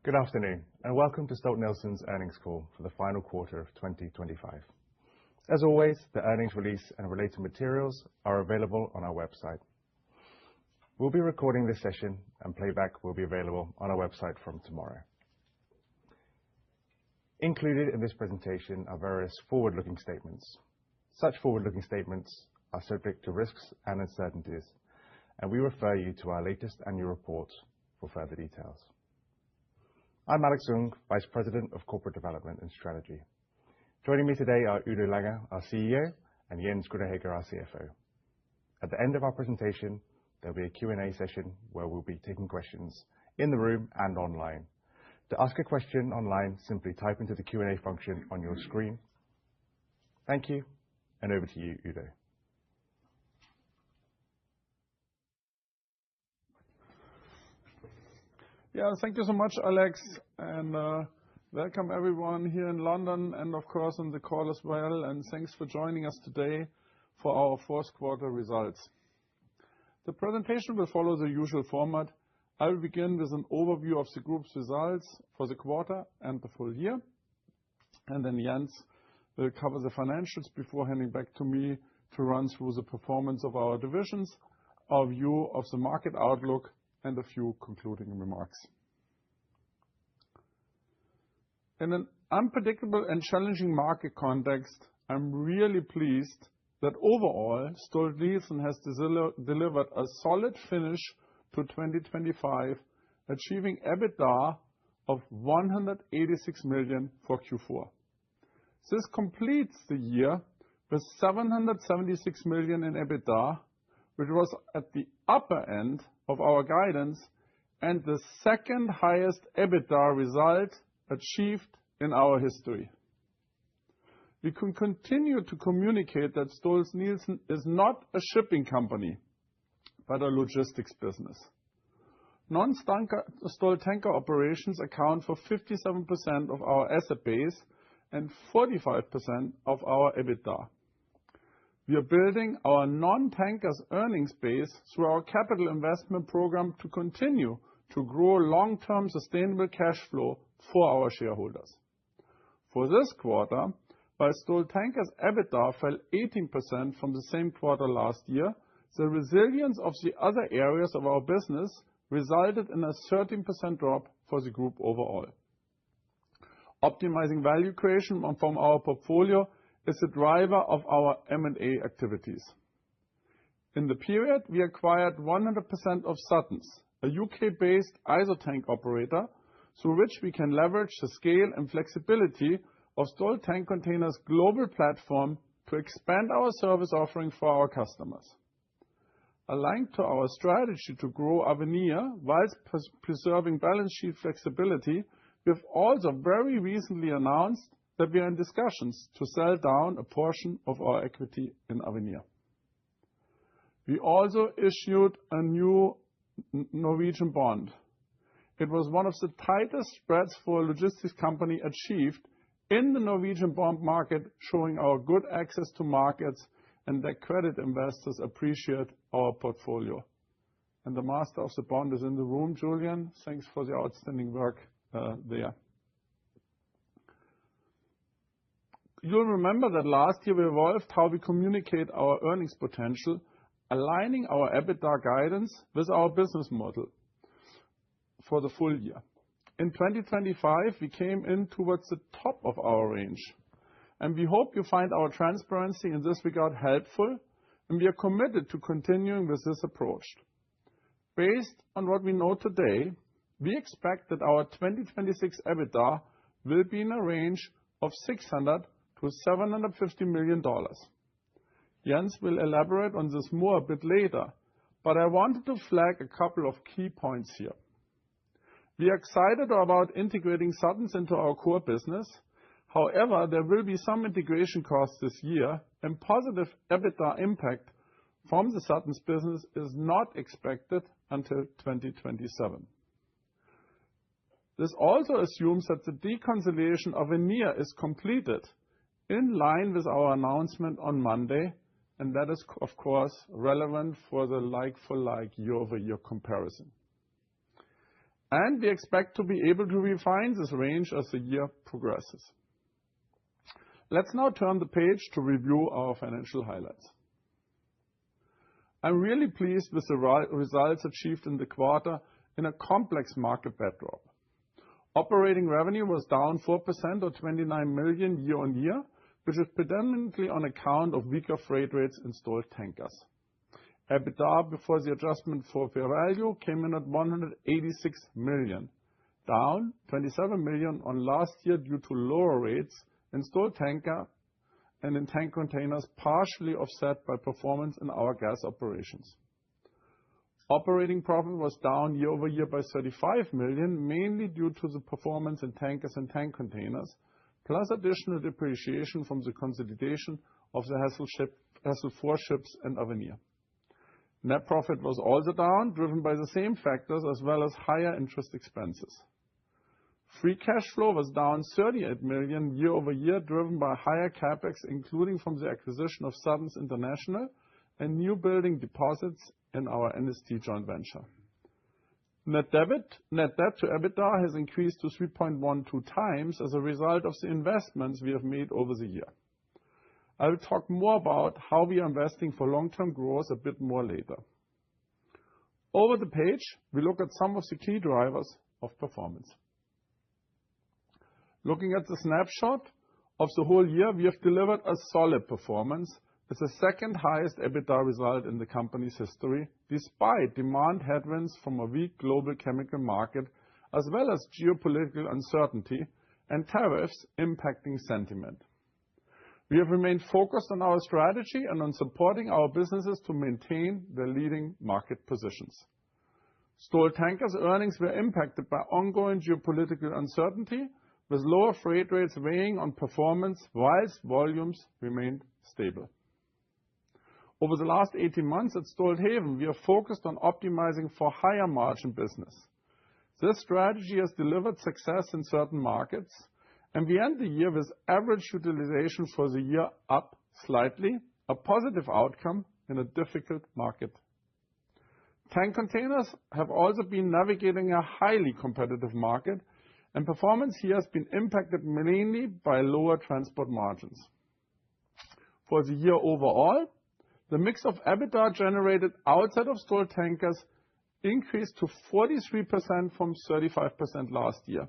Good afternoon, and welcome to Stolt-Nielsen's earnings call for the final quarter of 2025. As always, the earnings release and related materials are available on our website. We'll be recording this session, and playback will be available on our website from tomorrow. Included in this presentation are various forward-looking statements. Such forward-looking statements are subject to risks and uncertainties, and we refer you to our latest annual report for further details. I'm Alex Ng, Vice President of Corporate Development and Strategy. Joining me today are Udo Lange, our CEO, and Jens Grüner-Hegge, our CFO. At the end of our presentation, there'll be a Q&A session where we'll be taking questions in the room and online. To ask a question online, simply type into the Q&A function on your screen. Thank you, and over to you, Udo. Yeah, thank you so much, Alex, and welcome everyone here in London and, of course, on the call as well, and thanks for joining us today for our fourth quarter results. The presentation will follow the usual format. I will begin with an overview of the group's results for the quarter and the full year, and then Jens will cover the financials before handing back to me to run through the performance of our divisions, our view of the market outlook, and a few concluding remarks. In an unpredictable and challenging market context, I'm really pleased that overall Stolt-Nielsen has delivered a solid finish to 2025, achieving EBITDA of $186 million for Q4. This completes the year with $776 million in EBITDA, which was at the upper end of our guidance and the second highest EBITDA result achieved in our history. We can continue to communicate that Stolt-Nielsen is not a shipping company, but a logistics business. Non-Stolt tanker operations account for 57% of our asset base and 45% of our EBITDA. We are building our non-tankers earnings base through our capital investment program to continue to grow long-term sustainable cash flow for our shareholders. For this quarter, while Stolt Tankers EBITDA fell 18% from the same quarter last year, the resilience of the other areas of our business resulted in a 13% drop for the group overall. Optimizing value creation from our portfolio is the driver of our M&A activities. In the period, we acquired 100% of Suttons, a UK-based ISO tank operator, through which we can leverage the scale and flexibility of Stolt Tank Containers' global platform to expand our service offering for our customers. Aligned to our strategy to grow Avenir whilst preserving balance sheet flexibility, we have also very recently announced that we are in discussions to sell down a portion of our equity in Avenir. We also issued a new Norwegian bond. It was one of the tightest spreads for a logistics company achieved in the Norwegian bond market, showing our good access to markets and that credit investors appreciate our portfolio. And the master of the bond is in the room, Julian. Thanks for the outstanding work there. You'll remember that last year we evolved how we communicate our earnings potential, aligning our EBITDA guidance with our business model for the full year. In 2025, we came in towards the top of our range, and we hope you find our transparency in this regard helpful, and we are committed to continuing with this approach. Based on what we know today, we expect that our 2026 EBITDA will be in a range of $600 to $750 million. Jens will elaborate on this more a bit later, but I wanted to flag a couple of key points here. We are excited about integrating Suttons into our core business. However, there will be some integration costs this year, and positive EBITDA impact from the Suttons business is not expected until 2027. This also assumes that the deconsolidation of Avenir is completed in line with our announcement on Monday, and that is, of course, relevant for the like-for-like year-over-year comparison. and we expect to be able to refine this range as the year progresses. Let's now turn the page to review our financial highlights. I'm really pleased with the results achieved in the quarter in a complex market backdrop. Operating revenue was down 4% or 29 million year-on-year, which is predominantly on account of weaker freight rates in Stolt Tankers. EBITDA before the adjustment for fair value came in at 186 million, down 27 million on last year due to lower rates in Stolt Tankers and in tank containers, partially offset by performance in our gas operations. Operating profit was down year-over-year by 35 million, mainly due to the performance in tankers and tank containers, plus additional depreciation from the consolidation of the Hassel 4 ships and Avenir. Net profit was also down, driven by the same factors as well as higher interest expenses. Free cash flow was down 38 million year-over-year, driven by higher CapEx, including from the acquisition of Suttons International and new building deposits in our NST joint venture. Net debt to EBITDA has increased to 3.12 times as a result of the investments we have made over the year. I will talk more about how we are investing for long-term growth a bit more later. Over the page, we look at some of the key drivers of performance. Looking at the snapshot of the whole year, we have delivered a solid performance with the second highest EBITDA result in the company's history, despite demand headwinds from a weak global chemical market, as well as geopolitical uncertainty and tariffs impacting sentiment. We have remained focused on our strategy and on supporting our businesses to maintain their leading market positions. Stolt Tankers earnings were impacted by ongoing geopolitical uncertainty, with lower freight rates weighing on performance whilst volumes remained stable. Over the last 18 months at Stolthaven, we are focused on optimizing for higher margin business. This strategy has delivered success in certain markets, and we end the year with average utilization for the year up slightly, a positive outcome in a difficult market. Tank containers have also been navigating a highly competitive market, and performance here has been impacted mainly by lower transport margins. For the year overall, the mix of EBITDA generated outside of Stolt Tankers increased to 43% from 35% last year.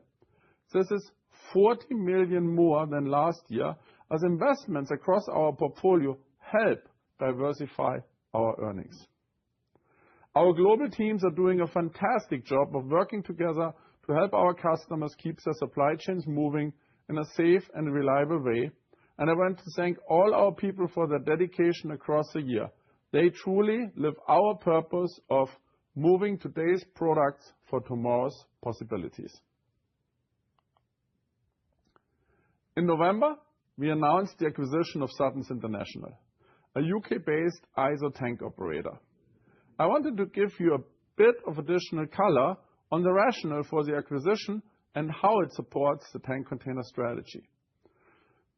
This is 40 million more than last year, as investments across our portfolio help diversify our earnings. Our global teams are doing a fantastic job of working together to help our customers keep their supply chains moving in a safe and reliable way, and I want to thank all our people for their dedication across the year. They truly live our purpose of moving today's products for tomorrow's possibilities. In November, we announced the acquisition of Suttons International, a UK-based ISO tank operator. I wanted to give you a bit of additional color on the rationale for the acquisition and how it supports the tank container strategy.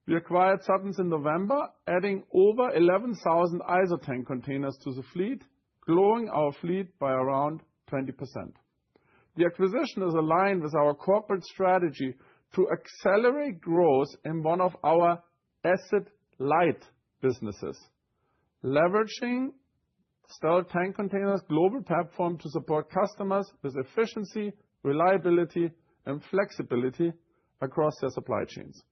We acquired Suttons in November, adding over 11,000 ISO tank containers to the fleet, growing our fleet by around 20%. The acquisition is aligned with our corporate strategy to accelerate growth in one of our asset-light businesses, leveraging Stolt Tank Containers' global platform to support customers with efficiency, reliability, and flexibility across their supply chains.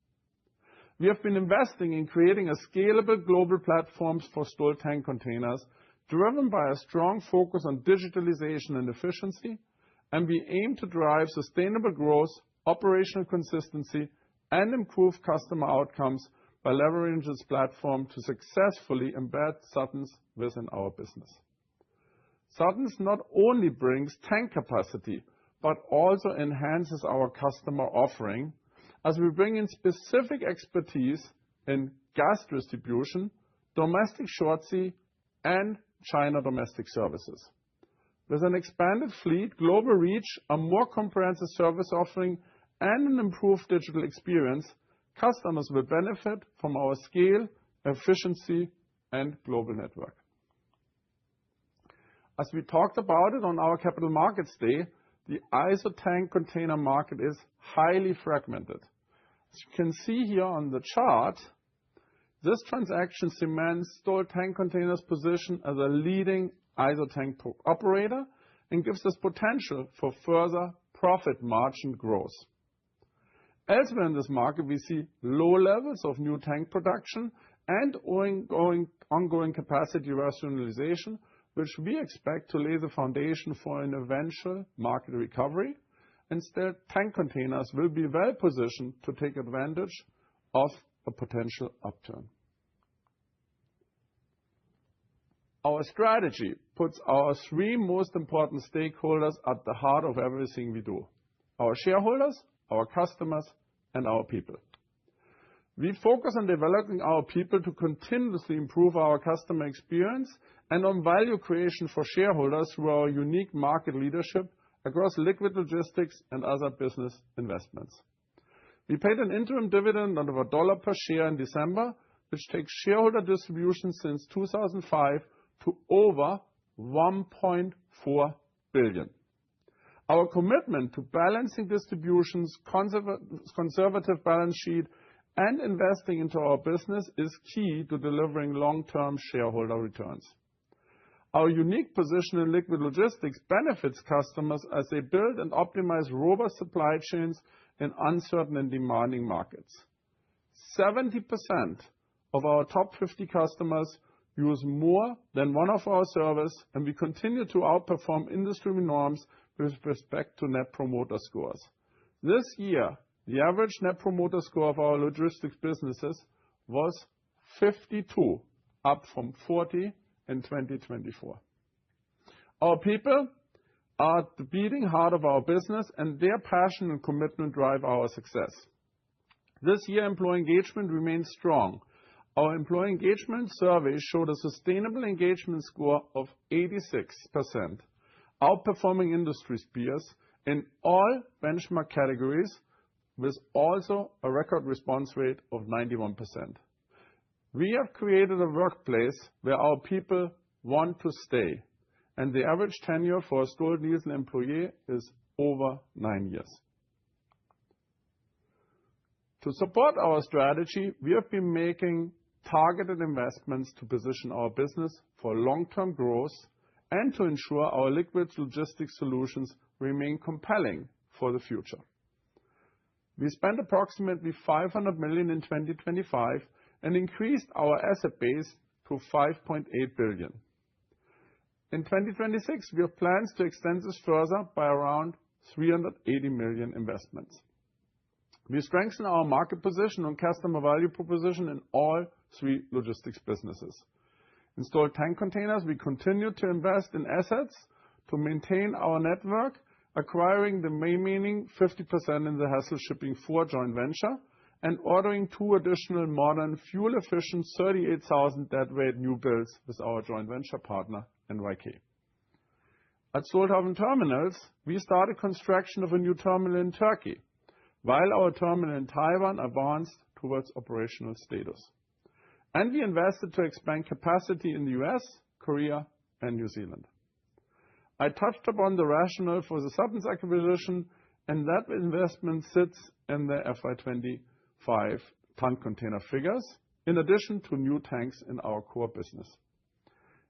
We have been investing in creating a scalable global platform for Stolt Tank Containers, driven by a strong focus on digitalization and efficiency, and we aim to drive sustainable growth, operational consistency, and improve customer outcomes by leveraging this platform to successfully embed Suttons within our business. Suttons not only brings tank capacity, but also enhances our customer offering, as we bring in specific expertise in gas distribution, domestic short sea, and China domestic services. With an expanded fleet, global reach, a more comprehensive service offering, and an improved digital experience, customers will benefit from our scale, efficiency, and global network. As we talked about it on our Capital Markets Day, the ISO tank container market is highly fragmented. As you can see here on the chart, this transaction cements Stolt Tank Containers' position as a leading ISO tank operator and gives us potential for further profit margin growth. Elsewhere in this market, we see low levels of new tank production and ongoing capacity rationalization, which we expect to lay the foundation for an eventual market recovery. Instead, tank containers will be well positioned to take advantage of a potential upturn. Our strategy puts our three most important stakeholders at the heart of everything we do: our shareholders, our customers, and our people. We focus on developing our people to continuously improve our customer experience and on value creation for shareholders through our unique market leadership across liquid logistics and other business investments. We paid an interim dividend of $1 per share in December, which takes shareholder distributions since 2005 to over $1.4 billion. Our commitment to balancing distributions, conservative balance sheet, and investing into our business is key to delivering long-term shareholder returns. Our unique position in liquid logistics benefits customers as they build and optimize robust supply chains in uncertain and demanding markets. 70% of our top 50 customers use more than one of our services, and we continue to outperform industry norms with respect to Net Promoter Scores. This year, the average Net Promoter Score of our logistics businesses was 52, up from 40 in 2024. Our people are at the beating heart of our business, and their passion and commitment drive our success. This year, employee engagement remains strong. Our employee engagement survey showed a sustainable engagement score of 86%, outperforming industry peers in all benchmark categories, with also a record response rate of 91%. We have created a workplace where our people want to stay, and the average tenure for a Stolt-Nielsen employee is over 9 years. To support our strategy, we have been making targeted investments to position our business for long-term growth and to ensure our liquid logistics solutions remain compelling for the future. We spent approximately $500 million in 2025 and increased our asset base to $5.8 billion. In 2026, we have plans to extend this further by around $380 million investments. We strengthen our market position and customer value proposition in all three logistics businesses. In Stolt Tank Containers, we continue to invest in assets to maintain our network, acquiring the remaining 50% in the Hassel Shipping 4 joint venture, and ordering 2 additional modern, fuel-efficient 38,000 deadweight new builds with our joint venture partner, NYK. At Stolthaven Terminals, we started construction of a new terminal in Turkey, while our terminal in Taiwan advanced towards operational status. And we invested to expand capacity in the U.S., Korea, and New Zealand. I touched upon the rationale for the Suttons acquisition, and that investment sits in the FY25 tank container figures, in addition to new tanks in our core business.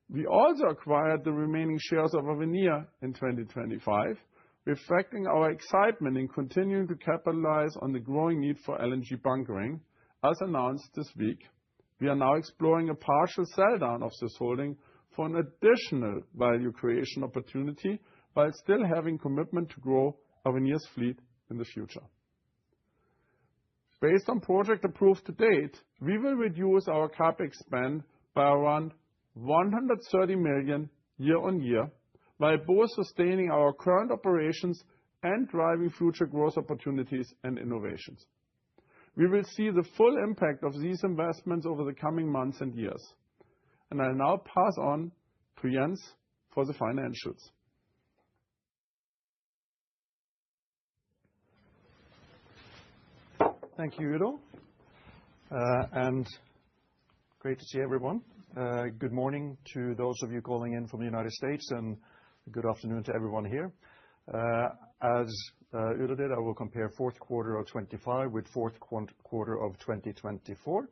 We also acquired the remaining shares of Avenir in 2025, reflecting our excitement in continuing to capitalize on the growing need for LNG bunkering. As announced this week, we are now exploring a partial sell-down of this holding for an additional value creation opportunity, while still having commitment to grow Avenir's fleet in the future. Based on project approved to date, we will reduce our CapEx spend by around $130 million year-on-year, while both sustaining our current operations and driving future growth opportunities and innovations. We will see the full impact of these investments over the coming months and years. And I'll now pass on to Jens for the financials. Thank you, Udo. And great to see everyone. Good morning to those of you calling in from the United States, and good afternoon to everyone here. As Udo did, I will compare fourth quarter of 2025 with fourth quarter of 2024.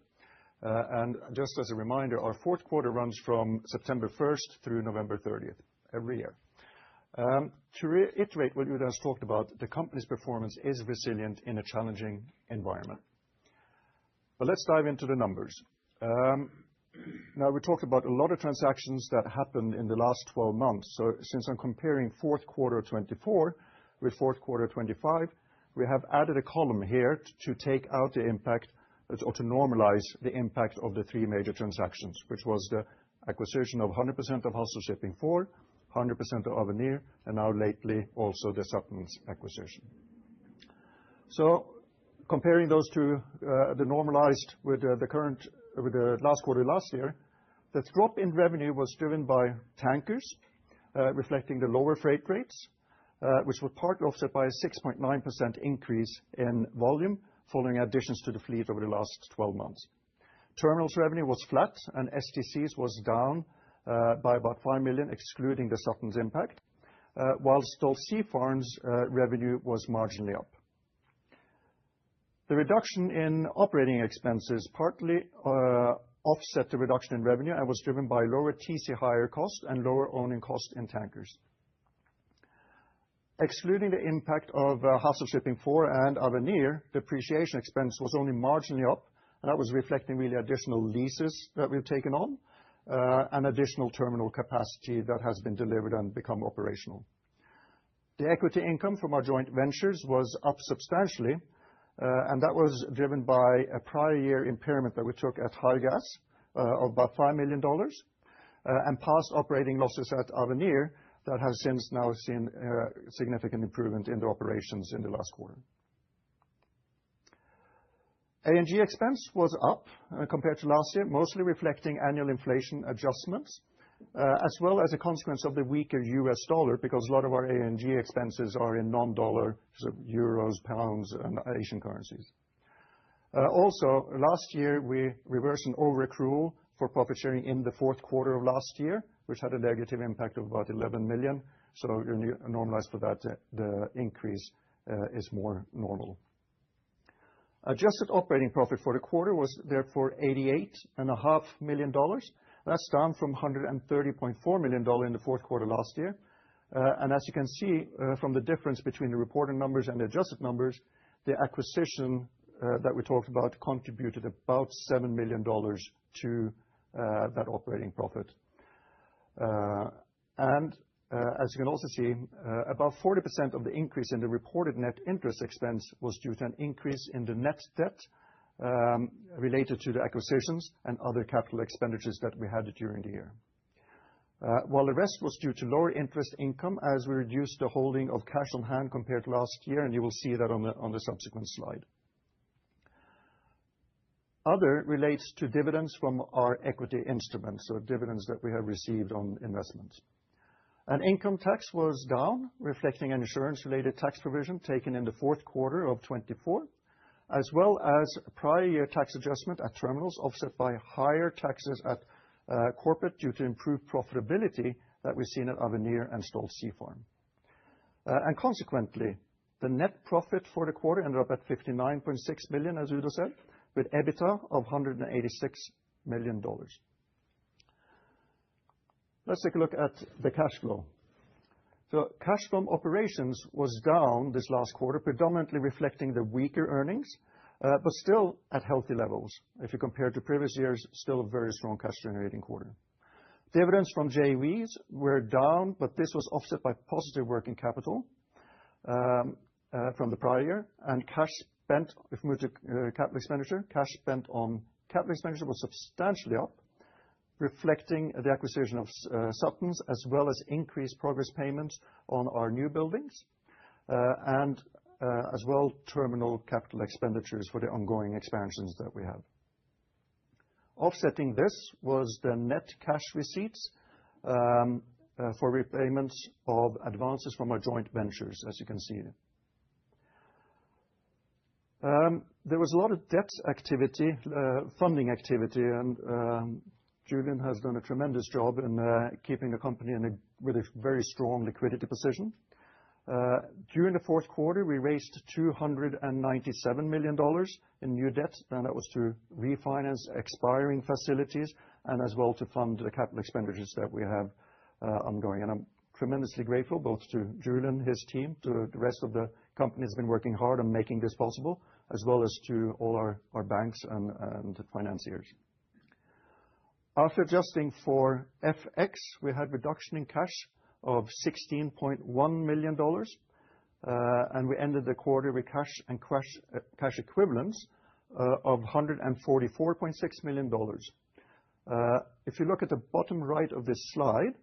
And just as a reminder, our fourth quarter runs from September 1st through November 30th every year. To reiterate what Udo has talked about, the company's performance is resilient in a challenging environment. But let's dive into the numbers. Now, we talked about a lot of transactions that happened in the last 12 months. So since I'm comparing fourth quarter 2024 with fourth quarter 2025, we have added a column here to take out the impact or to normalize the impact of the three major transactions, which was the acquisition of 100% of Hassel Shipping 4, 100% of Avenir, and now lately also the Suttons acquisition. So comparing those two, the normalized with the last quarter last year, the drop in revenue was driven by tankers, reflecting the lower freight rates, which were partly offset by a 6.9% increase in volume following additions to the fleet over the last 12 months. Terminals revenue was flat, and STCs was down by about $5 million, excluding the Suttons impact, while Stolt Sea Farm's revenue was marginally up. The reduction in operating expenses partly offset the reduction in revenue and was driven by lower TC hire cost and lower owning cost in tankers. Excluding the impact of Hassel Shipping 4 and Avenir, depreciation expense was only marginally up, and that was reflecting really additional leases that we've taken on and additional terminal capacity that has been delivered and become operational. The equity income from our joint ventures was up substantially, and that was driven by a prior year impairment that we took at Higas of about $5 million and past operating losses at Avenir that has since now seen significant improvement in the operations in the last quarter. A&G expense was up compared to last year, mostly reflecting annual inflation adjustments, as well as a consequence of the weaker US dollar, because a lot of our A&G expenses are in non-dollar, so euros, pounds, and Asian currencies. Also, last year, we reversed an overaccrual for profit sharing in the fourth quarter of last year, which had a negative impact of about $11 million. So when you normalize for that, the increase is more normal. Adjusted operating profit for the quarter was therefore $88.5 million. That's down from $130.4 million in the fourth quarter last year. And as you can see from the difference between the reported numbers and the adjusted numbers, the acquisition that we talked about contributed about $7 million to that operating profit. And as you can also see, about 40% of the increase in the reported net interest expense was due to an increase in the net debt related to the acquisitions and other capital expenditures that we had during the year. While the rest was due to lower interest income as we reduced the holding of cash on hand compared to last year, and you will see that on the subsequent slide. Other relates to dividends from our equity instruments, so dividends that we have received on investments. And income tax was down, reflecting an insurance-related tax provision taken in the fourth quarter of 2024, as well as a prior year tax adjustment at terminals offset by higher taxes at corporate due to improved profitability that we've seen at Avenir and Stolt Sea Farm. And consequently, the net profit for the quarter ended up at $59.6 million, as Udo said, with EBITDA of $186 million. Let's take a look at the cash flow. So cash from operations was down this last quarter, predominantly reflecting the weaker earnings, but still at healthy levels. If you compare to previous years, still a very strong cash-generating quarter. Dividends from JVs were down, but this was offset by positive working capital from the prior year, and cash spent, if we move to capital expenditure, cash spent on capital expenditure was substantially up, reflecting the acquisition of Suttons, as well as increased progress payments on our new buildings, and as well terminal capital expenditures for the ongoing expansions that we have. Offsetting this was the net cash receipts for repayments of advances from our joint ventures, as you can see. There was a lot of debt activity, funding activity, and Julian has done a tremendous job in keeping the company with a very strong liquidity position. During the fourth quarter, we raised $297 million in new debt, and that was to refinance expiring facilities and as well to fund the capital expenditures that we have ongoing. And I'm tremendously grateful both to Julian, his team, to the rest of the company that's been working hard on making this possible, as well as to all our banks and financiers. After adjusting for FX, we had reduction in cash of $16.1 million, and we ended the quarter with cash and cash equivalents of $144.6 million. If you look at the bottom right of this slide,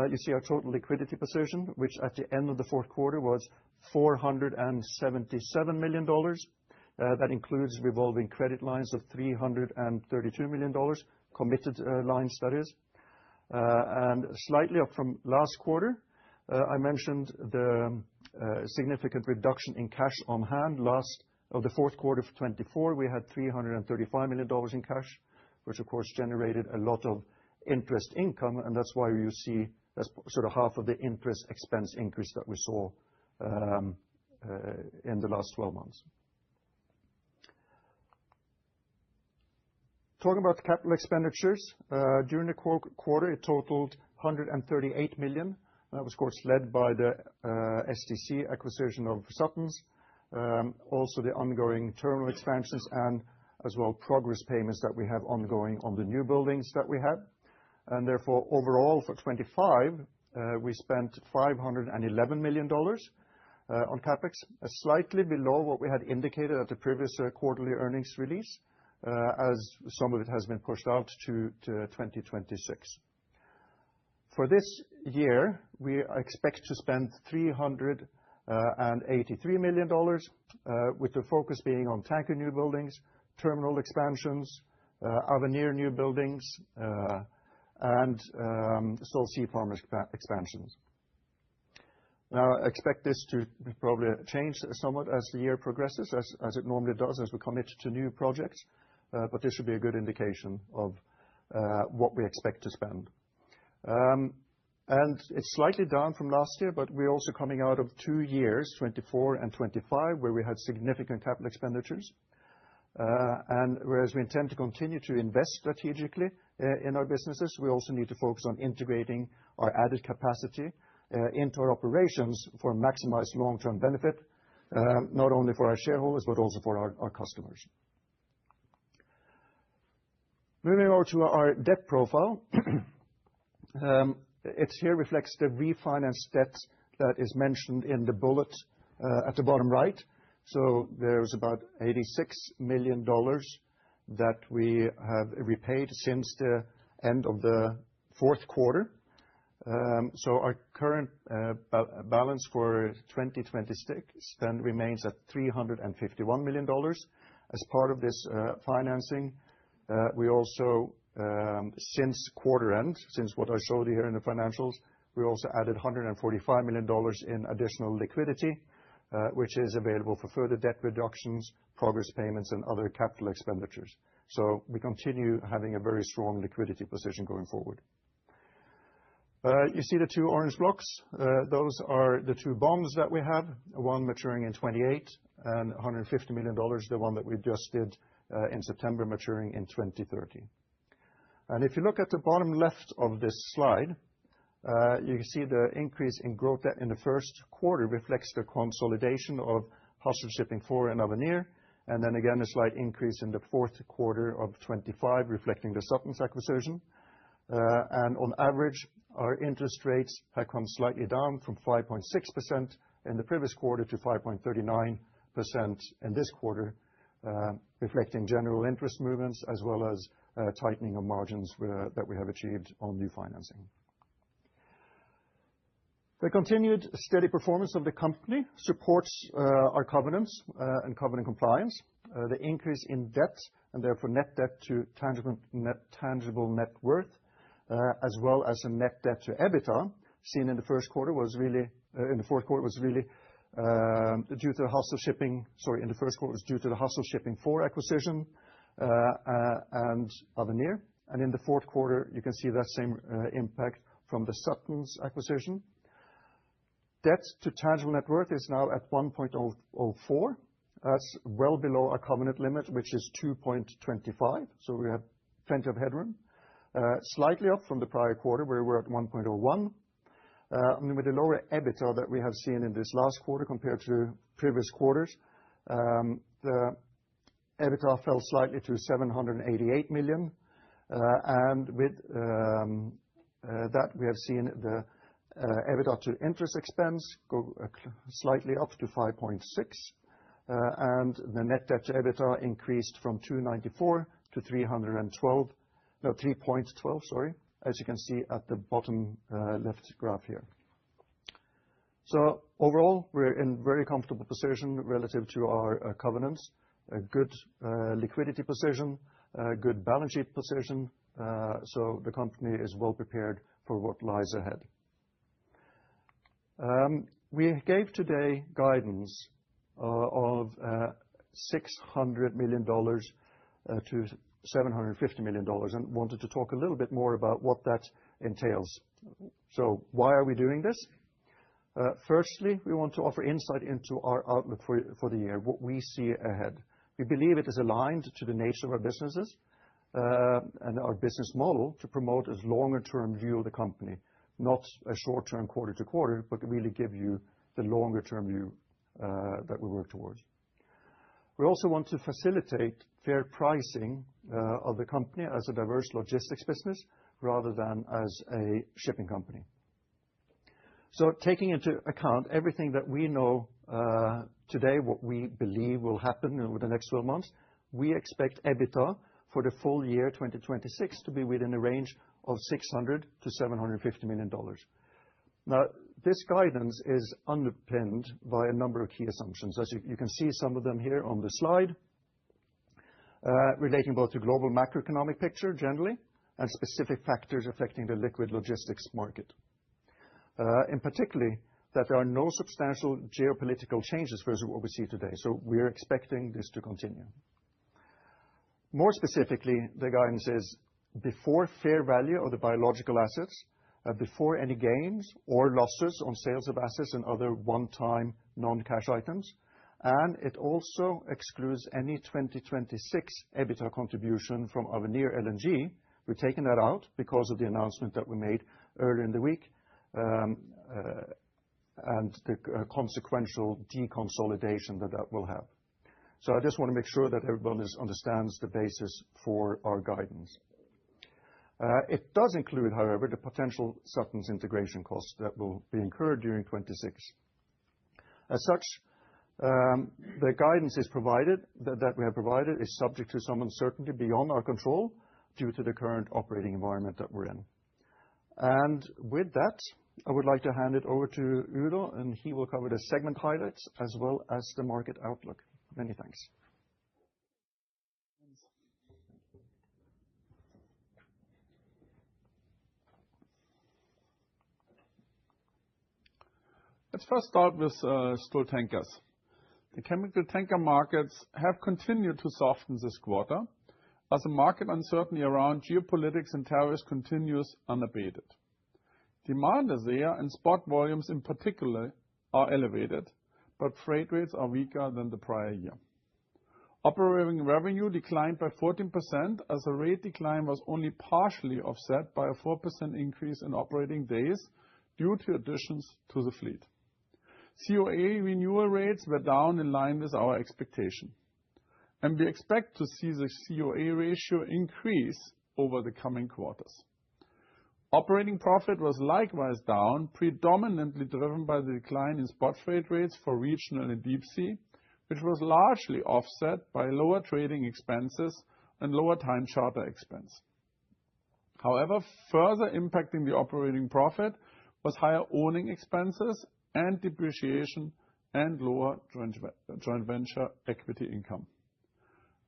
you see our total liquidity position, which at the end of the fourth quarter was $477 million. That includes revolving credit lines of $332 million, committed lines, that is. And slightly up from last quarter, I mentioned the significant reduction in cash on hand. Of the fourth quarter of 2024, we had $335 million in cash, which of course generated a lot of interest income, and that's why you see that's sort of half of the interest expense increase that we saw in the last 12 months. Talking about capital expenditures, during the quarter, it totaled $138 million. That was, of course, led by the STC acquisition of Suttons, also the ongoing terminal expansions, and as well progress payments that we have ongoing on the new buildings that we have. And therefore, overall for 2025, we spent $511 million on CapEx, slightly below what we had indicated at the previous quarterly earnings release, as some of it has been pushed out to 2026. For this year, we expect to spend $383 million, with the focus being on tanker new buildings, terminal expansions, Avenir new buildings, and Stolt Sea Farm expansions. Now, I expect this to probably change somewhat as the year progresses, as it normally does, as we commit to new projects, but this should be a good indication of what we expect to spend. And it's slightly down from last year, but we're also coming out of 2 years, 2024 and 2025, where we had significant capital expenditures. And whereas we intend to continue to invest strategically in our businesses, we also need to focus on integrating our added capacity into our operations for maximized long-term benefit, not only for our shareholders, but also for our customers. Moving over to our debt profile, it here reflects the refinanced debt that is mentioned in the bullet at the bottom right. So there's about $86 million that we have repaid since the end of the fourth quarter. So our current balance for 2026 then remains at $351 million. As part of this financing, we also, since quarter end, since what I showed you here in the financials, we also added $145 million in additional liquidity, which is available for further debt reductions, progress payments, and other capital expenditures. So we continue having a very strong liquidity position going forward. You see the 2 orange blocks. Those are the 2 bonds that we have, one maturing in 2028 and $150 million, the one that we just did in September, maturing in 2030. And if you look at the bottom left of this slide, you can see the increase in growth debt in the first quarter reflects the consolidation of Hassel Shipping 4 and Avenir, and then again a slight increase in the fourth quarter of 2025, reflecting the Suttons acquisition. And on average, our interest rates have come slightly down from 5.6% in the previous quarter to 5.39% in this quarter, reflecting general interest movements as well as tightening of margins that we have achieved on new financing. The continued steady performance of the company supports our covenants and covenant compliance. The increase in debt, and therefore net debt to tangible net worth, as well as a net debt to EBITDA, seen in the fourth quarter was really due to the Hassel Shipping. In the first quarter was due to the Hassel Shipping 4 acquisition and Avenir. And in the fourth quarter, you can see that same impact from the Suttons acquisition. Debt to tangible net worth is now at 1.04. That's well below our covenant limit, which is 2.25. So we have plenty of headroom. Slightly up from the prior quarter, where we're at 1.01. With the lower EBITDA that we have seen in this last quarter compared to previous quarters, the EBITDA fell slightly to 788 million. And with that, we have seen the EBITDA to interest expense go slightly up to 5.6. And the net debt to EBITDA increased from 294 to 312, no, 3.12, sorry, as you can see at the bottom left graph here. So overall, we're in very comfortable position relative to our covenants, a good liquidity position, a good balance sheet position. So the company is well prepared for what lies ahead. We gave today guidance of $600 million to $750 million and wanted to talk a little bit more about what that entails. So why are we doing this? Firstly, we want to offer insight into our outlook for the year, what we see ahead. We believe it is aligned to the nature of our businesses and our business model to promote a longer-term view of the company, not a short-term quarter to quarter, but really give you the longer-term view that we work towards. We also want to facilitate fair pricing of the company as a diverse logistics business rather than as a shipping company. So taking into account everything that we know today, what we believe will happen over the next 12 months, we expect EBITDA for the full year 2026 to be within a range of $600 to $750 million. Now, this guidance is underpinned by a number of key assumptions. As you can see some of them here on the slide, relating both to global macroeconomic picture generally and specific factors affecting the liquid logistics market. In particular, that there are no substantial geopolitical changes versus what we see today. So we're expecting this to continue. More specifically, the guidance is before fair value of the biological assets, before any gains or losses on sales of assets and other one-time non-cash items. And it also excludes any 2026 EBITDA contribution from Avenir LNG. We're taking that out because of the announcement that we made earlier in the week and the consequential deconsolidation that will have. So I just want to make sure that everyone understands the basis for our guidance. It does include, however, the potential Suttons integration costs that will be incurred during 2026. As such, the guidance is provided that we have provided is subject to some uncertainty beyond our control due to the current operating environment that we're in. And with that, I would like to hand it over to Udo, and he will cover the segment highlights as well as the market outlook. Many thanks. Let's first start with Stolt Tankers. The chemical tanker markets have continued to soften this quarter as the market uncertainty around geopolitics and tariffs continues unabated. Demand is there and spot volumes in particular are elevated, but freight rates are weaker than the prior year. Operating revenue declined by 14% as the rate decline was only partially offset by a 4% increase in operating days due to additions to the fleet. COA renewal rates were down in line with our expectation, and we expect to see the COA ratio increase over the coming quarters. Operating profit was likewise down, predominantly driven by the decline in spot freight rates for regional and deep sea, which was largely offset by lower trading expenses and lower time charter expense. However, further impacting the operating profit was higher owning expenses and depreciation and lower joint venture equity income.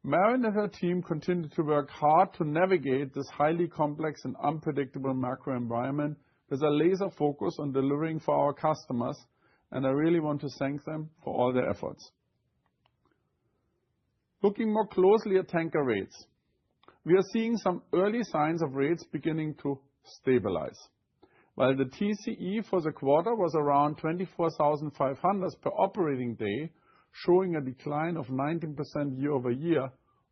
Maren and her team continued to work hard to navigate this highly complex and unpredictable macro environment with a laser focus on delivering for our customers, and I really want to thank them for all their efforts. Looking more closely at tanker rates, we are seeing some early signs of rates beginning to stabilize. While the TCE for the quarter was around 24,500 per operating day, showing a decline of 19% year-over-year,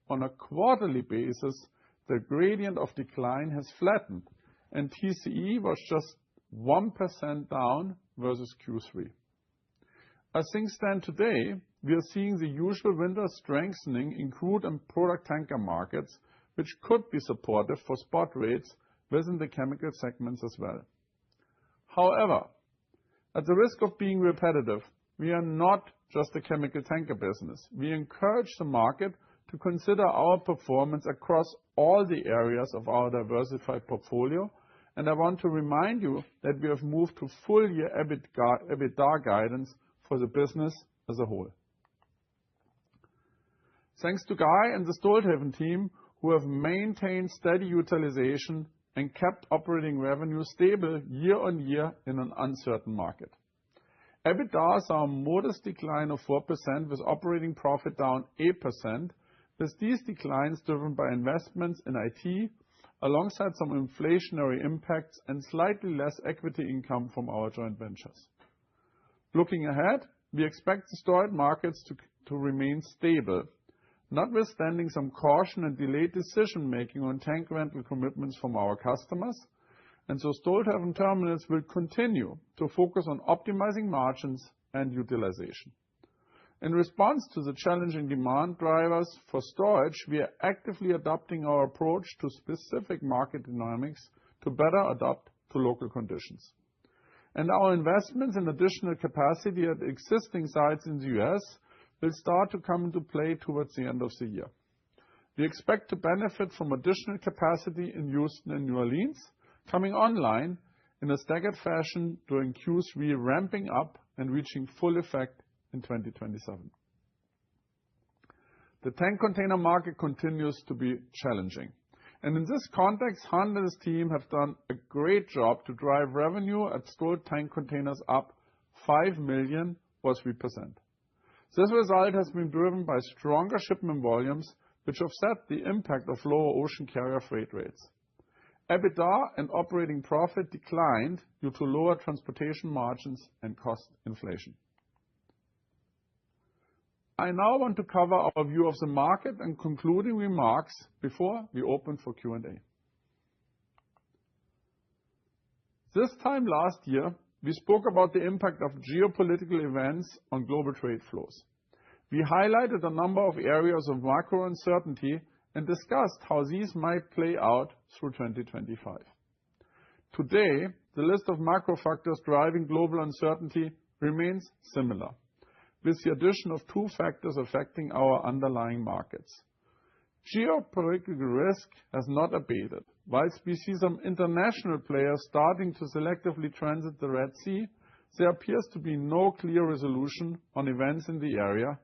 on a quarterly basis, the gradient of decline has flattened, and TCE was just 1% down versus Q3. As things stand today, we are seeing the usual winter strengthening in crude and product tanker markets, which could be supportive for spot rates within the chemical segments as well. However, at the risk of being repetitive, we are not just a chemical tanker business. We encourage the market to consider our performance across all the areas of our diversified portfolio, and I want to remind you that we have moved to full-year EBITDA guidance for the business as a whole. Thanks to Guy and the Stolthaven team, who have maintained steady utilization and kept operating revenue stable year-on-year in an uncertain market. EBITDA saw a modest decline of 4%, with operating profit down 8%, with these declines driven by investments in IT, alongside some inflationary impacts and slightly less equity income from our joint ventures. Looking ahead, we expect the storage markets to remain stable, notwithstanding some caution and delayed decision-making on tank rental commitments from our customers, and so Stolthaven Terminals will continue to focus on optimizing margins and utilization. In response to the challenging demand drivers for storage, we are actively adapting our approach to specific market dynamics to better adapt to local conditions. And our investments in additional capacity at existing sites in the U.S. will start to come into play towards the end of the year. We expect to benefit from additional capacity in Houston and New Orleans, coming online in a staggered fashion during Q3, ramping up and reaching full effect in 2027. The tank container market continues to be challenging. And in this context, Han and his team have done a great job to drive revenue at Stolt Tank Containers up $5 million or 3%. This result has been driven by stronger shipment volumes, which offset the impact of lower ocean carrier freight rates. EBITDA and operating profit declined due to lower transportation margins and cost inflation. I now want to cover our view of the market and concluding remarks before we open for Q&A. This time last year, we spoke about the impact of geopolitical events on global trade flows. We highlighted a number of areas of macro uncertainty and discussed how these might play out through 2025. Today, the list of macro factors driving global uncertainty remains similar, with the addition of two factors affecting our underlying markets. Geopolitical risk has not abated. Whilst we see some international players starting to selectively transit the Red Sea, there appears to be no clear resolution on events in the area,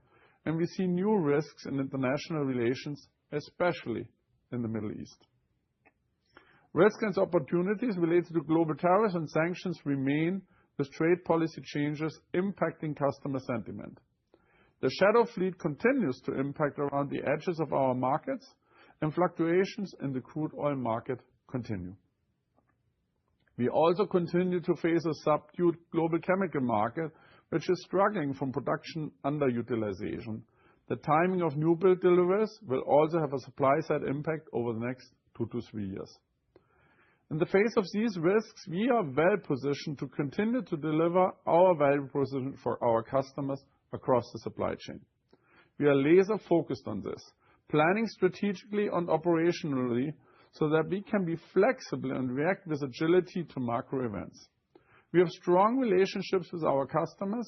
and we see new risks in international relations, especially in the Middle East. Risks and opportunities related to global tariffs and sanctions remain, with trade policy changes impacting customer sentiment. The shadow fleet continues to impact around the edges of our markets, and fluctuations in the crude oil market continue. We also continue to face a subdued global chemical market, which is struggling from production underutilization. The timing of new build deliveries will also have a supply-side impact over the next 2 to 3 years. In the face of these risks, we are well positioned to continue to deliver our value proposition for our customers across the supply chain. We are laser-focused on this, planning strategically and operationally so that we can be flexible and react with agility to macro events. We have strong relationships with our customers,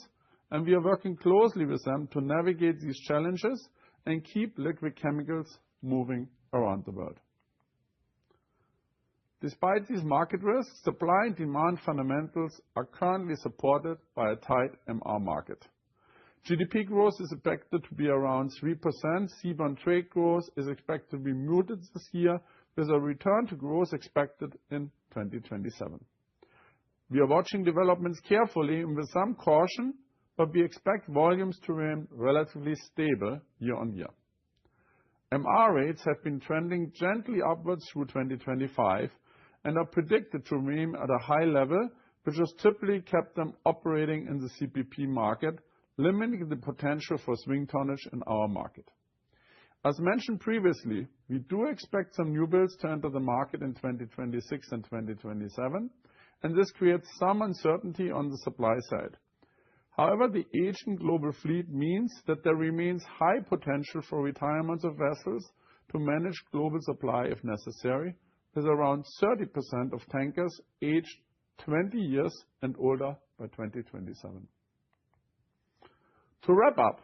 and we are working closely with them to navigate these challenges and keep liquid chemicals moving around the world. Despite these market risks, supply and demand fundamentals are currently supported by a tight MR market. GDP growth is expected to be around 3%. Seaborne trade growth is expected to be muted this year, with a return to growth expected in 2027. We are watching developments carefully and with some caution, but we expect volumes to remain relatively stable year on year. MR rates have been trending gently upwards through 2025, and are predicted to remain at a high level, which has typically kept them operating in the CPP market, limiting the potential for swing tonnage in our market. As mentioned previously, we do expect some new builds to enter the market in 2026 and 2027, and this creates some uncertainty on the supply side. However, the aging global fleet means that there remains high potential for retirements of vessels to manage global supply if necessary, with around 30% of tankers aged 20 years and older by 2027. To wrap up,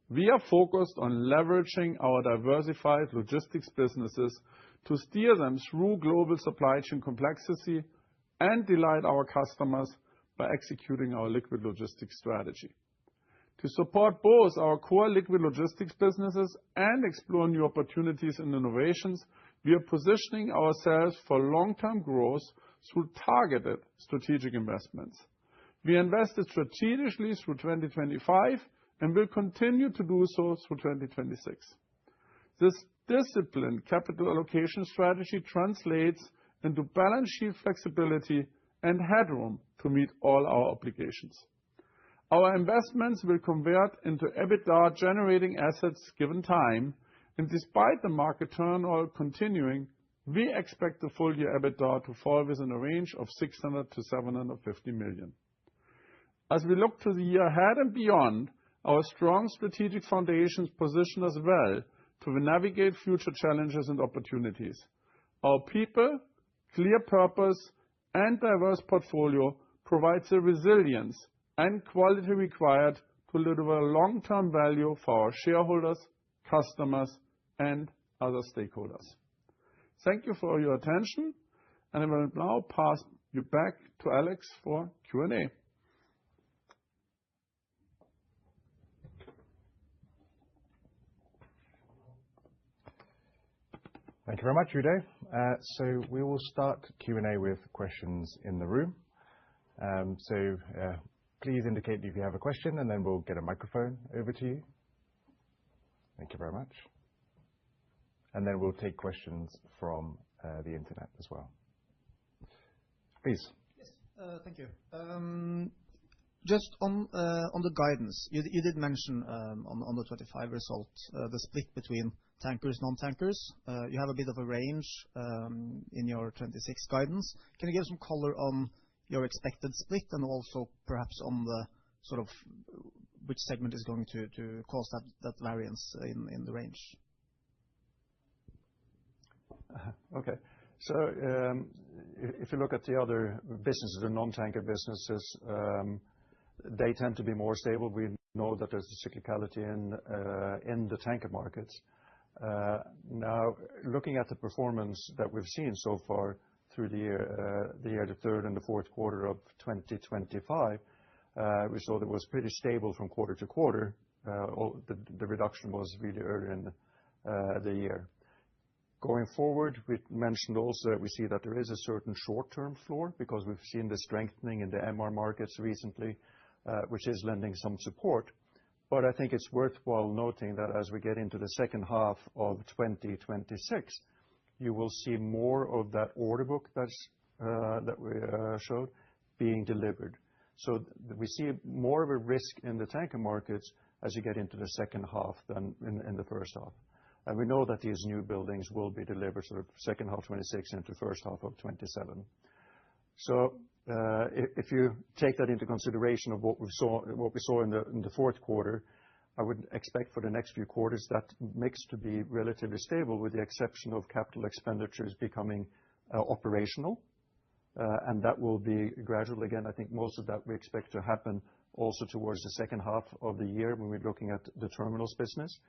we are focused on leveraging our diversified logistics businesses to steer them through global supply chain complexity and delight our customers by executing our liquid logistics strategy. To support both our core liquid logistics businesses and explore new opportunities and innovations, we are positioning ourselves for long-term growth through targeted strategic investments. We invested strategically through 2025 and will continue to do so through 2026. This disciplined capital allocation strategy translates into balance sheet flexibility and headroom to meet all our obligations. Our investments will convert into EBITDA-generating assets given time, and despite the market turmoil continuing, we expect the full-year EBITDA to fall within a range of $600 to $750 million. As we look to the year ahead and beyond, our strong strategic foundations position us well to navigate future challenges and opportunities. Our people, clear purpose, and diverse portfolio provide the resilience and quality required to deliver long-term value for our shareholders, customers, and other stakeholders. Thank you for your attention, and I will now pass you back to Alex for Q&A. Thank you very much, Udo. So we will start Q&A with questions in the room. Please indicate if you have a question, and then we'll get a microphone over to you. Thank you very much. And then we'll take questions from the internet as well. Please. Yes, thank you. Just on the guidance, you did mention on the 25 result the split between tankers, non-tankers. You have a bit of a range in your 26 guidance. Can you give some color on your expected split and also perhaps on the sort of which segment is going to cause that variance in the range? Okay. So if you look at the other businesses, the non-tanker businesses, they tend to be more stable. We know that there's a cyclicality in the tanker markets. Now, looking at the performance that we've seen so far through the third and the fourth quarter of 2025, we saw that it was pretty stable from quarter to quarter. The reduction was really early in the year. Going forward, we mentioned also that we see that there is a certain short-term floor because we've seen the strengthening in the MR markets recently, which is lending some support. But I think it's worthwhile noting that as we get into the second half of 2026, you will see more of that order book that we showed being delivered. So we see more of a risk in the tanker markets as you get into the second half than in the first half. And we know that these new buildings will be delivered sort of second half 26 into first half of 27. So if you take that into consideration of what we saw in the fourth quarter, I would expect for the next few quarters that mix to be relatively stable, with the exception of capital expenditures becoming operational. And that will be gradual. Again, I think most of that we expect to happen also towards the second half of the year when we're looking at the terminals business.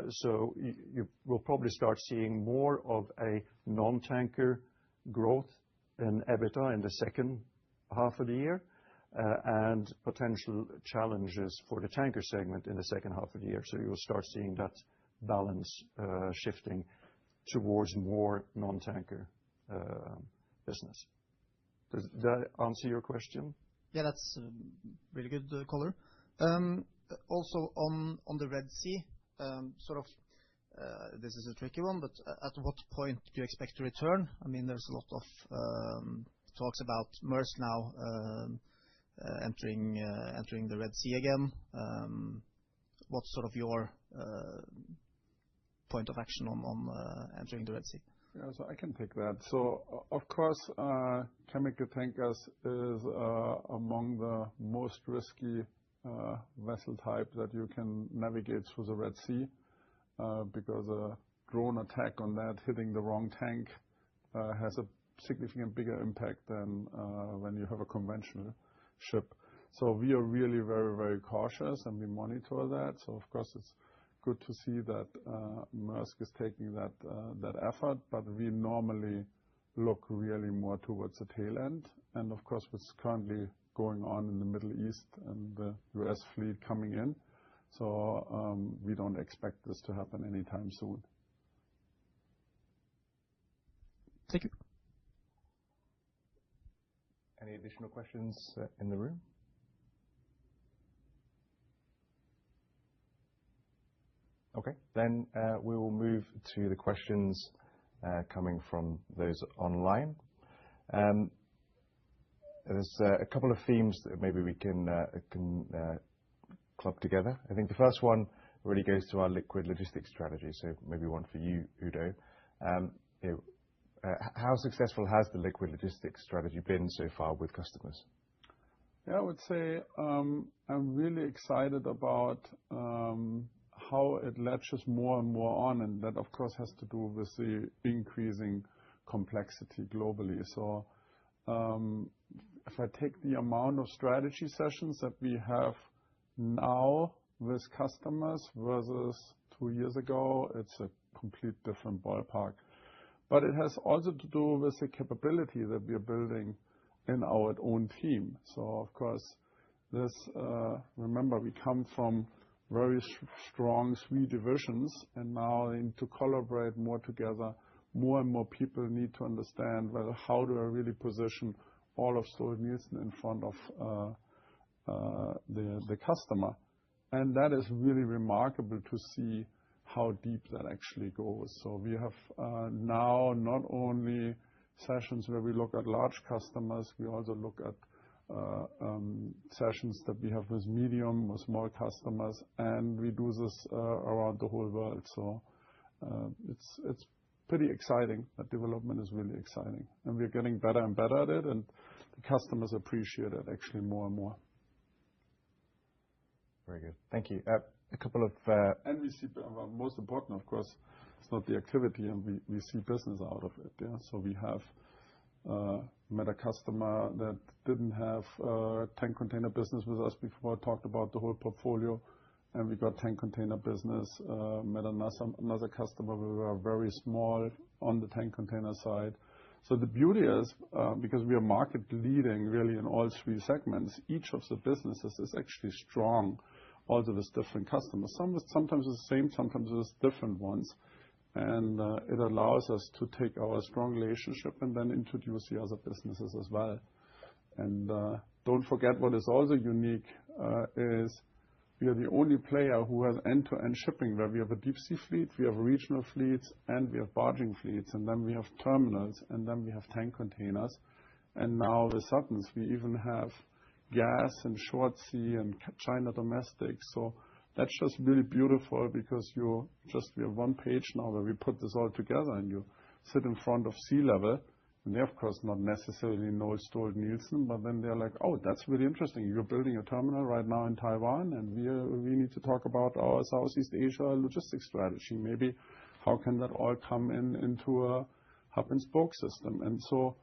So you will probably start seeing more of a non-tanker growth in EBITDA in the second half of the year, and potential challenges for the tanker segment in the second half of the year. So you will start seeing that balance shifting towards more non-tanker business. Does that answer your question? Yeah, that's really good color. Also on the Red Sea, sort of this is a tricky one, but at what point do you expect to return? I mean, there's a lot of talks about Maersk now entering the Red Sea again. What's sort of your point of action on entering the Red Sea? Yeah, so I can take that. So, of course, chemical tankers is among the most risky vessel type that you can navigate through the Red Sea, because a drone attack on that hitting the wrong tank has a significant bigger impact than when you have a conventional ship. So we are really very, very cautious, and we monitor that. So of course it's good to see that Maersk is taking that effort, but we normally look really more towards the tail end. And of course, what's currently going on in the Middle East and the US fleet coming in. So we don't expect this to happen anytime soon. Thank you. Any additional questions in the room? Okay, then we will move to the questions coming from those online. There's a couple of themes that maybe we can club together. I think the first one really goes to our liquid logistics strategy, so maybe one for you, Udo. How successful has the liquid logistics strategy been so far with customers? Yeah, I would say I'm really excited about how it latches more and more on, and that of course has to do with the increasing complexity globally. So if I take the amount of strategy sessions that we have now with customers versus 2 years ago, it's a complete different ballpark. But it has also to do with the capability that we are building in our own team. So of course, this, remember, we come from very strong 3 divisions, and now they need to collaborate more together. More and more people need to understand, well, how do I really position all of Stolt-Nielsen in front of the customer. And that is really remarkable to see how deep that actually goes. So we have now not only sessions where we look at large customers, we also look at sessions that we have with medium or small customers, and we do this around the whole world. So it's pretty exciting. That development is really exciting, and we're getting better and better at it, and the customers appreciate it actually more and more. Very good. Thank you. A couple of and we see, most important, of course, it's not the activity, and we see business out of it. Yeah. So we have met a customer that didn't have tank container business with us before. Talked about the whole portfolio, and we got tank container business. Met another customer. We were very small on the tank container side. So the beauty is, because we are market leading really in all 3 segments, each of the businesses is actually strong, also with different customers. Sometimes it's the same, sometimes it's different ones. And it allows us to take our strong relationship and then introduce the other businesses as well. And don't forget, what is also unique is we are the only player who has end-to-end shipping, where we have a deep sea fleet, we have regional fleets, and we have barging fleets, and then we have terminals, and then we have tank containers. And now with Suttons, we even have gas and short sea and China domestic. So that's just really beautiful, because we have 1 page now where we put this all together, and you sit in front of sea level, and they of course not necessarily know Stolt-Nielsen, but then they're like, oh, that's really interesting. You're building a terminal right now in Taiwan, and we need to talk about our Southeast Asia logistics strategy. Maybe how can that all come into a hub and spoke system? And so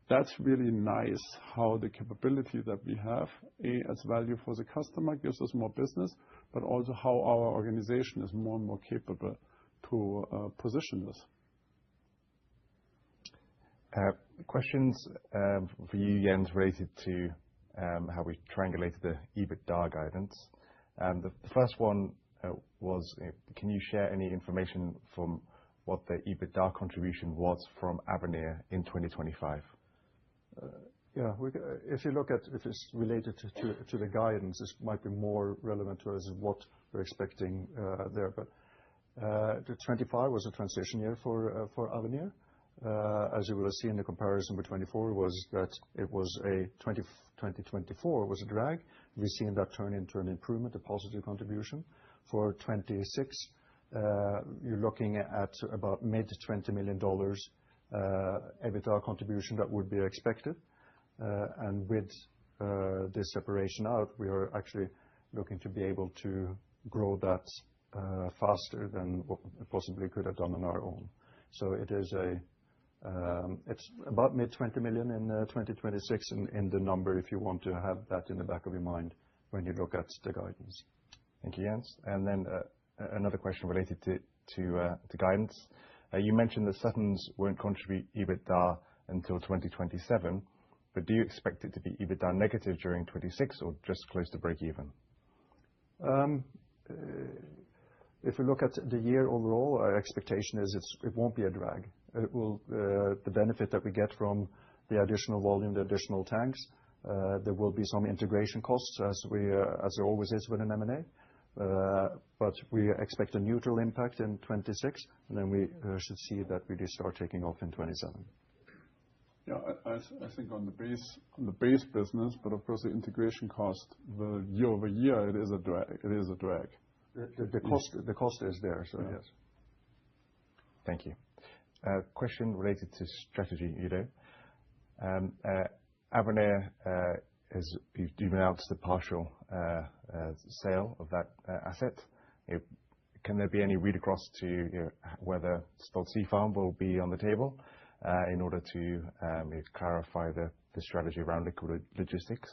that's really nice, how the capability that we have adds value for the customer, gives us more business, but also how our organization is more and more capable to position this. Questions for you, Jens, related to how we triangulated the EBITDA guidance. The first one was, can you share any information from what the EBITDA contribution was from Avenir in 2025? Yeah, if you look at if it's related to the guidance, this might be more relevant to us what we're expecting there. But 2025 was a transition year for Avenir. As you will see in the comparison with 2024, was that 2024 was a drag. We've seen that turn into an improvement, a positive contribution. For 2026, you're looking at about mid-$20 million EBITDA contribution that would be expected. And with this separation out, we are actually looking to be able to grow that faster than what we possibly could have done on our own. So it's about mid-$20 million in 2026 in the number, if you want to have that in the back of your mind when you look at the guidance. Thank you, Jens. And then another question related to guidance. You mentioned that Suttons won't contribute EBITDA until 2027, but do you expect it to be EBITDA negative during 2026 or just close to break even? If we look at the year overall, our expectation is it won't be a drag. The benefit that we get from the additional volume, the additional tanks, there will be some integration costs as there always is with an M&A. But we expect a neutral impact in 2026, and then we should see that really start taking off in 2027. Yeah, I think on the base business, but of course the integration cost, the year-over-year, it is a drag. The cost is there, so yes. Thank you. Question related to strategy, Udo. Avenir, you've announced the partial sale of that asset. Can there be any read across to whether Stolt Sea Farm will be on the table in order to clarify the strategy around liquid logistics?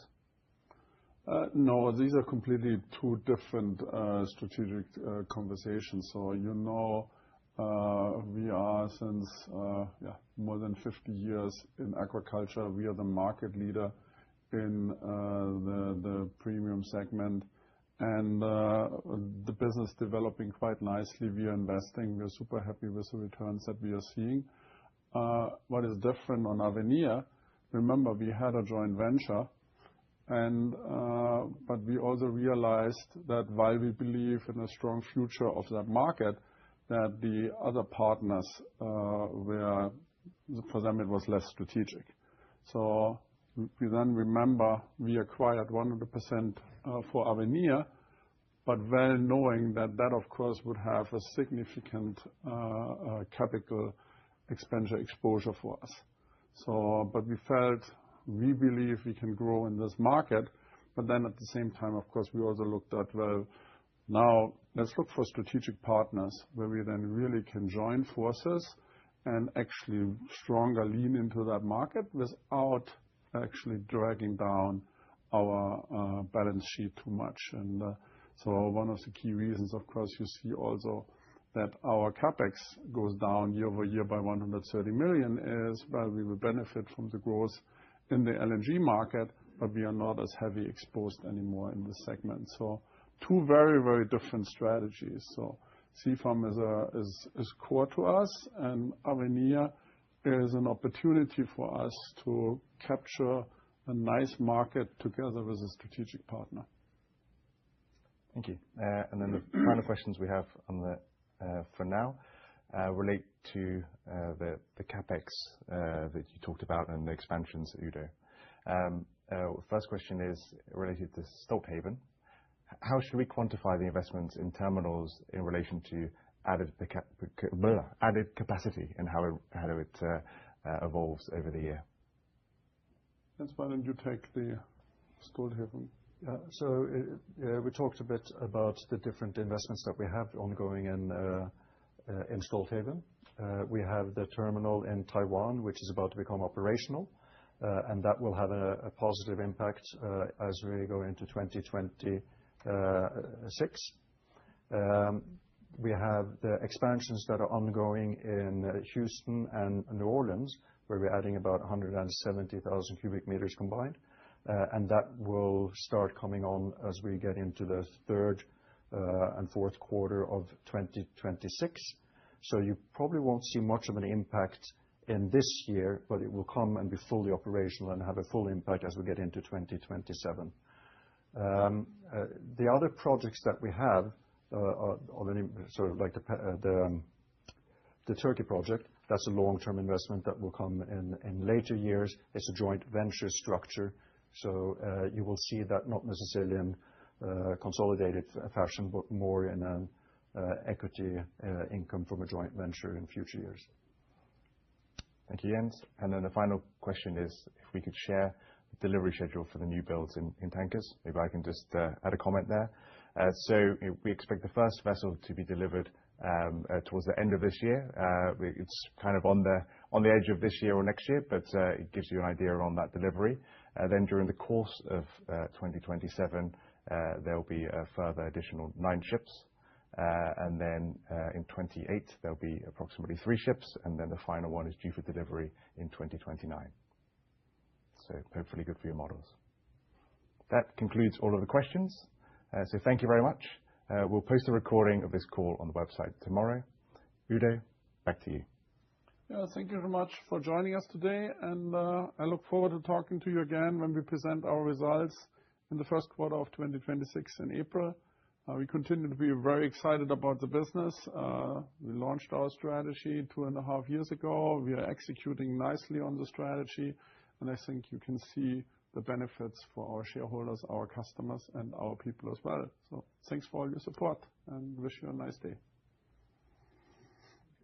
No, these are completely two different strategic conversations. So we are since more than 50 years in aquaculture. We are the market leader in the premium segment, and the business developing quite nicely. We are investing. We are super happy with the returns that we are seeing. What is different on Avenir, remember we had a joint venture, but we also realized that while we believe in a strong future of that market, that the other partners for them it was less strategic. So we then remember we acquired 100% for Avenir, but well knowing that of course would have a significant capital expenditure exposure for us. But we believe we can grow in this market, but then at the same time, of course, we also looked at, well, now let's look for strategic partners where we then really can join forces and actually stronger lean into that market without actually dragging down our balance sheet too much. And so one of the key reasons, of course, you see also that our CapEx goes down year-over-year by $130 million is, well, we will benefit from the growth in the LNG market, but we are not as heavy exposed anymore in this segment. So two very, very different strategies. So Sea Farm is core to us, and Avenir is an opportunity for us to capture a nice market together with a strategic partner. Thank you. And then the final questions we have for now relate to the CapEx that you talked about and the expansions, Udo. First question is related to Stolthaven. How should we quantify the investments in terminals in relation to added capacity and how it evolves over the year? That's why don't you take the Stolthaven? Yeah, so we talked a bit about the different investments that we have ongoing in Stolthaven. We have the terminal in Taiwan, which is about to become operational, and that will have a positive impact as we go into 2026. We have the expansions that are ongoing in Houston and New Orleans, where we're adding about 170,000 cubic meters combined, and that will start coming on as we get into the third and fourth quarter of 2026. So you probably won't see much of an impact in this year, but it will come and be fully operational and have a full impact as we get into 2027. The other projects that we have sort of like the Turkey project. That's a long-term investment that will come in later years. It's a joint venture structure. So you will see that not necessarily in consolidated fashion, but more in an equity income from a joint venture in future years. Thank you, Jens. And then the final question is if we could share the delivery schedule for the new builds in tankers. Maybe I can just add a comment there. So we expect the first vessel to be delivered towards the end of this year. It's kind of on the edge of this year or next year, but it gives you an idea on that delivery. Then during the course of 2027, there will be a further additional 9 ships. And then in 2028, there'll be approximately 3 ships. And then the final one is due for delivery in 2029. So hopefully good for your models. That concludes all of the questions. So thank you very much. We'll post a recording of this call on the website tomorrow. Udo, back to you. Yeah, thank you very much for joining us today. And I look forward to talking to you again when we present our results in the first quarter of 2026 in April. We continue to be very excited about the business. We launched our strategy 2.5 years ago. We are executing nicely on the strategy. And I think you can see the benefits for our shareholders, our customers, and our people as well. So thanks for all your support and wish you a nice day.